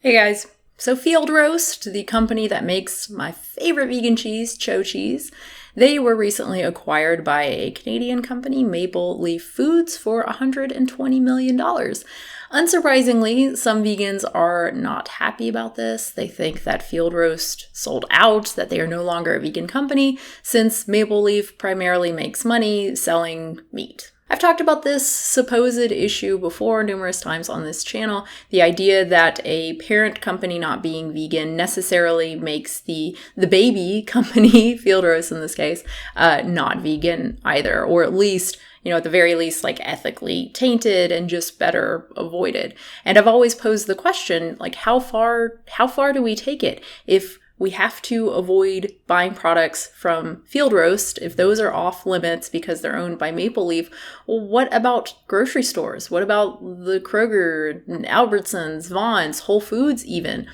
Hey guys, so Field Roast, the company that makes my favorite vegan cheese, Chao Cheese, they were recently acquired by a Canadian company, Maple Leaf Foods, for $120 million. Unsurprisingly, some vegans are not happy about this. They think that Field Roast sold out, that they are no longer a vegan company, since Maple Leaf primarily makes money selling meat. I've talked about this supposed issue before numerous times on this channel. The idea that a parent company not being vegan necessarily makes the baby company, Field Roast in this case, not vegan either, or at least, at the very least, ethically tainted and just better avoided. And I've always posed the question, how far do we take it? If we have to avoid buying products from Field Roast, if those are off limits because they're owned by Maple Leaf, well, what about grocery stores? What about the Kroger, Albertsons, Vons, Whole Foods even?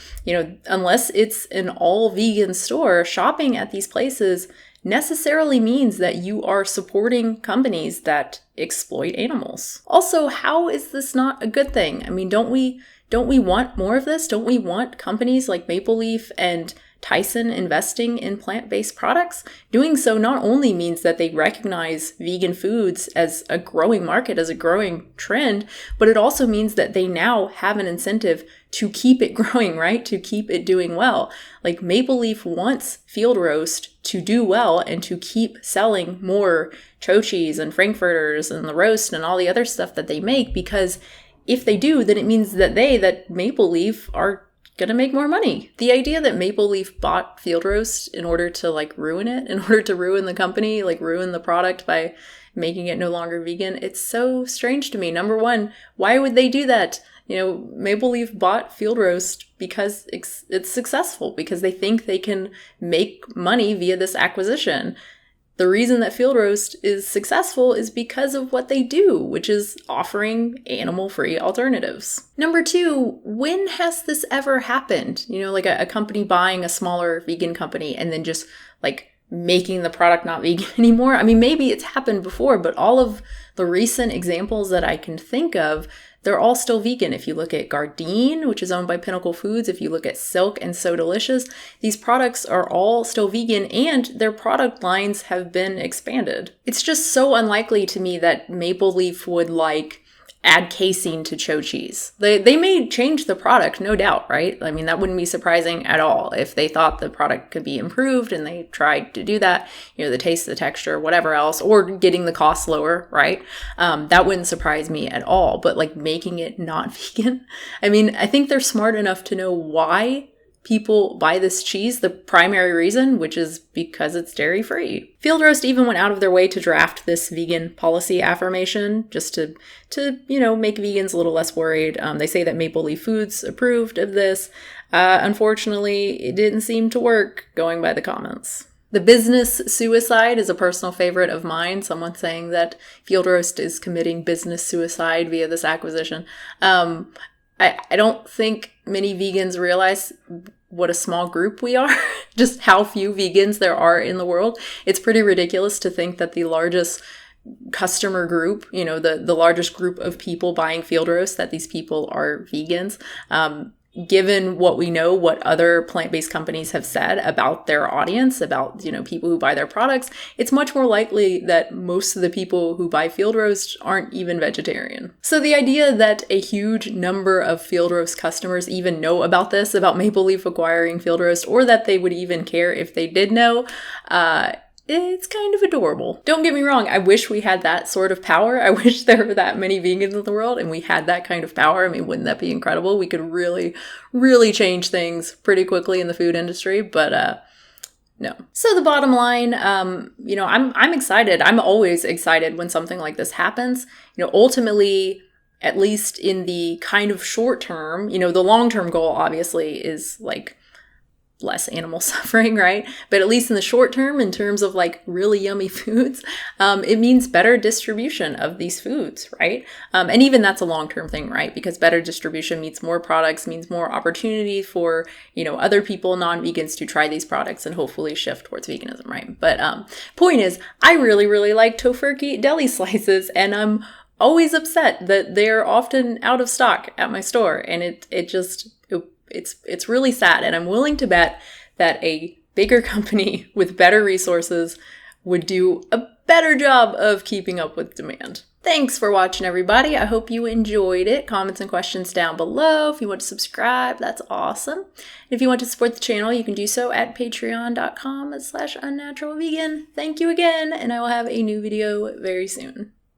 Unless it's an all vegan store, shopping at these places necessarily means that you are supporting companies that exploit animals. Also, how is this not a good thing? Don't we want more of this? Don't we want companies like Maple Leaf and Tyson investing in plant-based products? Doing so not only means that they recognize vegan foods as a growing market, as a growing trend, but it also means that they now have an incentive to keep it growing, right? To keep it doing well. Maple Leaf wants Field Roast to do well and to keep selling more Chao Cheese and Frankfurters and the roast and all the other stuff that they make, because if they do, then it means that Maple Leaf are gonna make more money. The idea that Maple Leaf bought Field Roast in order to ruin it, in order to ruin the company, ruin the product by making it no longer vegan, it's so strange to me. Number one, why would they do that? Maple Leaf bought Field Roast because it's successful, because they think they can make money via this acquisition. The reason that Field Roast is successful is because of what they do, which is offering animal-free alternatives. Number two, when has this ever happened? A company buying a smaller vegan company and then just making the product not vegan anymore. Maybe it's happened before, but all of the recent examples that I can think of, they're all still vegan. If you look at Gardein, which is owned by Pinnacle Foods, if you look at Silk and So Delicious, these products are all still vegan and their product lines have been expanded. It's just so unlikely to me that Maple Leaf would add casein to Chao Cheese. They may change the product, no doubt, right? That wouldn't be surprising at all if they thought the product could be improved and they tried to do that, the taste, the texture, whatever else, or getting the cost lower, right? That wouldn't surprise me at all, but making it not vegan, I think they're smart enough to know why people buy this cheese, the primary reason, which is because it's dairy-free. Field Roast even went out of their way to draft this vegan policy affirmation just to make vegans a little less worried. They say that Maple Leaf Foods approved of this. Unfortunately, it didn't seem to work, going by the comments. The business suicide is a personal favorite of mine. Someone saying that Field Roast is committing business suicide via this acquisition. I don't think many vegans realize what a small group we are, just how few vegans there are in the world. It's pretty ridiculous to think that the largest customer group, the largest group of people buying Field Roast, that these people are vegans. Given what we know, what other plant-based companies have said about their audience, about, people who buy their products, it's much more likely that most of the people who buy Field Roast aren't even vegetarian. So the idea that a huge number of Field Roast customers even know about this, about Maple Leaf acquiring Field Roast, or that they would even care if they did know, it's kind of adorable. Don't get me wrong, I wish we had that sort of power. I wish there were that many vegans in the world and we had that kind of power. Wouldn't that be incredible? We could really, really change things pretty quickly in the food industry, but no. So the bottom line, I'm excited. I'm always excited when something like this happens. Ultimately, at least in the kind of short term, the long-term goal obviously is less animal suffering, right? But at least in the short term, in terms of really yummy foods, it means better distribution of these foods, right? And even that's a long-term thing, right? Because better distribution means more products, means more opportunity for, other people, non-vegans, to try these products and hopefully shift towards veganism, right? But point is, I really, really like Tofurky deli slices, and I'm always upset that they're often out of stock at my store, and it it's really sad. And I'm willing to bet that a bigger company with better resources would do a better job of keeping up with demand. Thanks for watching, everybody. I hope you enjoyed it. Comments and questions down below. If you want to subscribe, that's awesome. If you want to support the channel, you can do so at patreon.com/unnaturalvegan. Thank you again, and I will have a new video very soon.